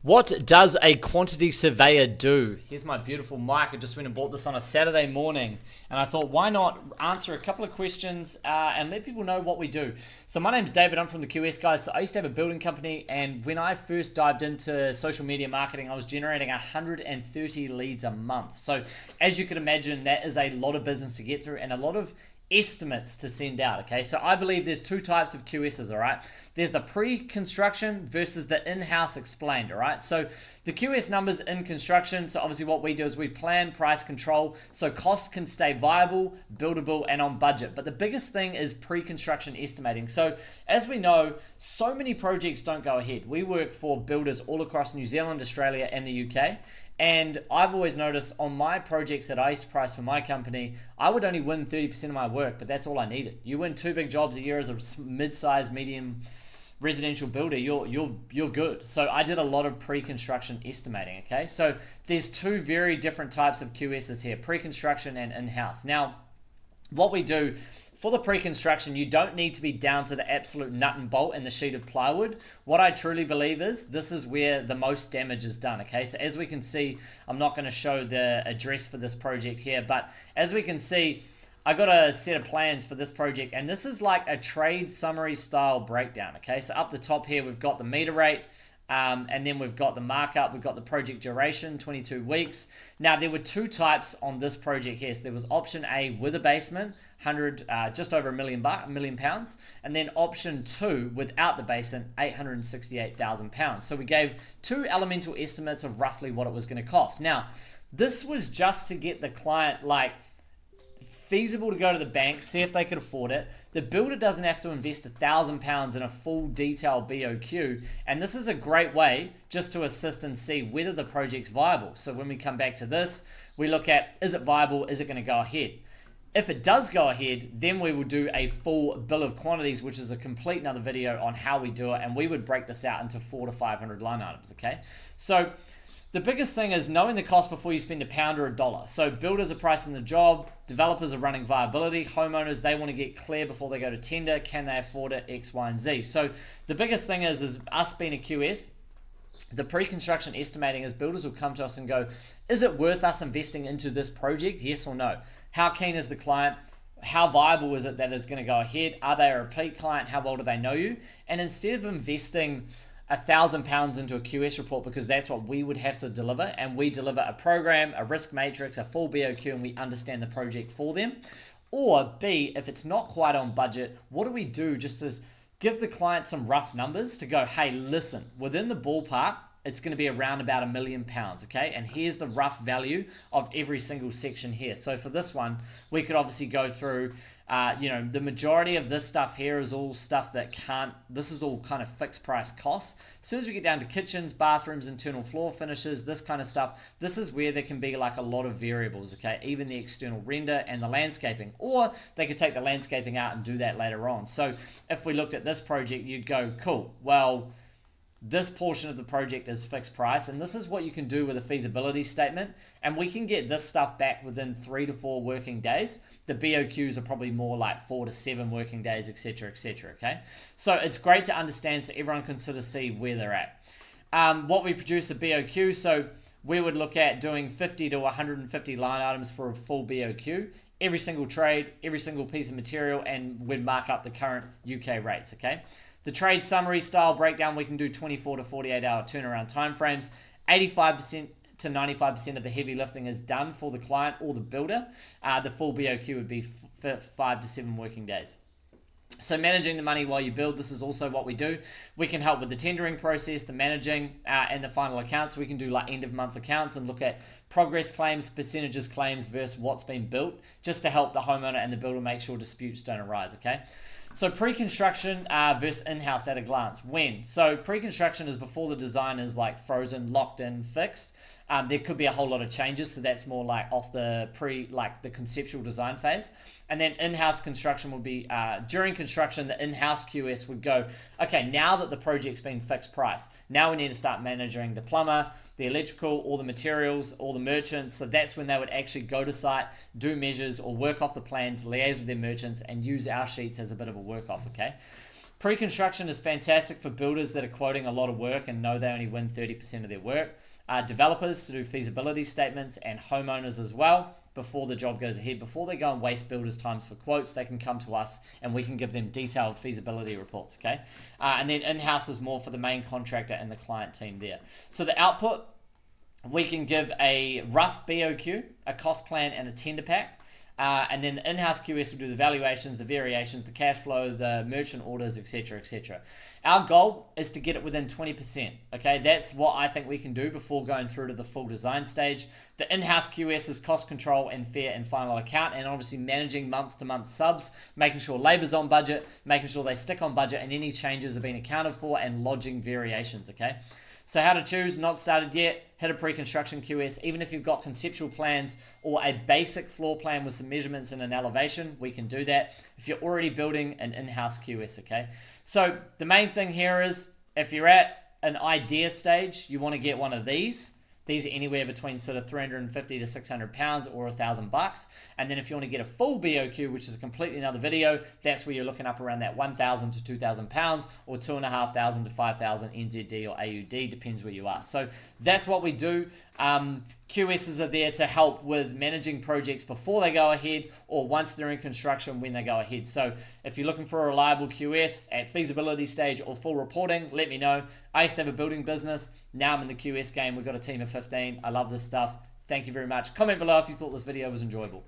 What does a quantity surveyor do? Here's my beautiful mic. I just went and bought this on a Saturday morning, and I thought, why not answer a couple of questions and let people know what we do. So my name's David. I'm from the QS guys. So I used to have a building company, and when I first dived into social media marketing, I was generating 130 leads a month. So as you can imagine, that is a lot of business to get through and a lot of estimates to send out. Okay, so I believe there's two types of QSs. All right, there's the pre-construction versus the in-house explained. All right, so the QS numbers in construction, so obviously what we do is we plan, price, control, so costs can stay viable, buildable, and on budget. But the biggest thing is pre-construction estimating. So as we know, so many projects don't go ahead. We work for builders all across New Zealand, Australia, and the UK. And I've always noticed on my projects that I used to price for my company, I would only win 30% of my work, but that's all I needed. You win 2 big jobs a year as a mid-sized, medium residential builder, you're good. So I did a lot of pre-construction estimating. Okay, so there's two very different types of QSs here: pre-construction and in-house. Now, what we do for the pre-construction, you don't need to be down to the absolute nut and bolt and the sheet of plywood. What I truly believe is this is where the most damage is done. Okay, so as we can see, I'm not going to show the address for this project here, but as we can see, I got a set of plans for this project, and this is like a trade summary style breakdown. Okay, so up the top here, we've got the meter rate, and then we've got the markup, we've got the project duration, 22 weeks. Now, there were two types on this project here. So there was option A with a basement, just over a million pounds, and then option 2 without the basement, 868,000 pounds. So we gave two elemental estimates of roughly what it was going to cost. Now, this was just to get the client feasible to go to the bank, see if they could afford it. The builder doesn't have to invest £1,000 in a full detailed BOQ, and this is a great way just to assist and see whether the project's viable. So when we come back to this, we look at, is it viable, is it going to go ahead? If it does go ahead, then we will do a full bill of quantities, which is a complete another video on how we do it, and we would break this out into 400 to 500 line items. Okay, so the biggest thing is knowing the cost before you spend £1 or $1. So builders are pricing the job, developers are running viability, homeowners, they want to get clear before they go to tender. Can they afford it? X, Y, and Z. So the biggest thing is us being a QS, the pre-construction estimating is builders will come to us and go, is it worth us investing into this project? Yes or no? How keen is the client? How viable is it that it's going to go ahead? Are they a repeat client? How well do they know you? And instead of investing £1,000 into a QS report, because that's what we would have to deliver, and we deliver a program, a risk matrix, a full BOQ, and we understand the project for them. Or B, if it's not quite on budget, what do we do just to give the client some rough numbers to go, hey, listen, within the ballpark, it's going to be around about £1 million, okay? And here's the rough value of every single section here. So for this one, we could obviously go through, the majority of this stuff here is all stuff that this is all kind of fixed price costs. As soon as we get down to kitchens, bathrooms, internal floor finishes, this kind of stuff, this is where there can be like a lot of variables, okay? Even the external render and the landscaping, or they could take the landscaping out and do that later on. So if we looked at this project, you'd go, cool, well, this portion of the project is fixed price, and this is what you can do with a feasibility statement, and we can get this stuff back within 3 to 4 working days. The BOQs are probably more like 4 to 7 working days, etc., okay? So it's great to understand so everyone can sort of see where they're at. What we produce a BOQ, so we would look at doing 50 to 150 line items for a full BOQ, every single trade, every single piece of material, and we'd mark up the current UK rates, okay? The trade summary style breakdown, we can do 24 to 48 hour turnaround timeframes. 85% to 95% of the heavy lifting is done for the client or the builder. The full BOQ would be 5 to 7 working days. So managing the money while you build, this is also what we do. We can help with the tendering process, the managing, and the final accounts. We can do like end of month accounts and look at progress claims, percentages claims versus what's been built, just to help the homeowner and the builder make sure disputes don't arise, okay? So pre-construction versus in-house at a glance. When? So pre-construction is before the design is like frozen, locked in, fixed. There could be a whole lot of changes, so that's more like off the the conceptual design phase. And then in-house construction would be during construction, the in-house QS would go, okay, now that the project's been fixed price, now we need to start managing the plumber, the electrical, all the materials, all the merchants. So that's when they would actually go to site, do measures or work off the plans, liaise with their merchants, and use our sheets as a bit of a work off, okay? Pre-construction is fantastic for builders that are quoting a lot of work and know they only win 30% of their work. Developers to do feasibility statements, and homeowners as well. Before the job goes ahead, before they go and waste builders' times for quotes, they can come to us and we can give them detailed feasibility reports, okay? And then in-house is more for the main contractor and the client team there. So the output, we can give a rough BOQ, a cost plan, and a tender pack. And then the in-house QS will do the valuations, the variations, the cash flow, the merchant orders, etc., etc. Our goal is to get it within 20%. Okay, that's what I think we can do before going through to the full design stage. The in-house QS is cost control and fair and final account, and obviously managing month-to-month subs, making sure labor's on budget, making sure they stick on budget, and any changes are being accounted for, and lodging variations. Okay. So how to choose, not started yet, hit a pre-construction QS. Even if you've got conceptual plans or a basic floor plan with some measurements and an elevation, we can do that. If you're already building an in-house QS, okay? So the main thing here is, if you're at an idea stage, you want to get one of these. These are anywhere between sort of 350 to 600 pounds or $1,000. And then if you want to get a full BOQ, which is a completely another video, that's where you're looking up around that 1,000 to 2,000 pounds or 2,500 to 5,000 NZD or AUD, depends where you are. So that's what we do. QSs are there to help with managing projects before they go ahead or once they're in construction when they go ahead. So if you're looking for a reliable QS at feasibility stage or full reporting, let me know. I used to have a building business. Now I'm in the QS game. We've got a team of 15. I love this stuff. Thank you very much. Comment below if you thought this video was enjoyable.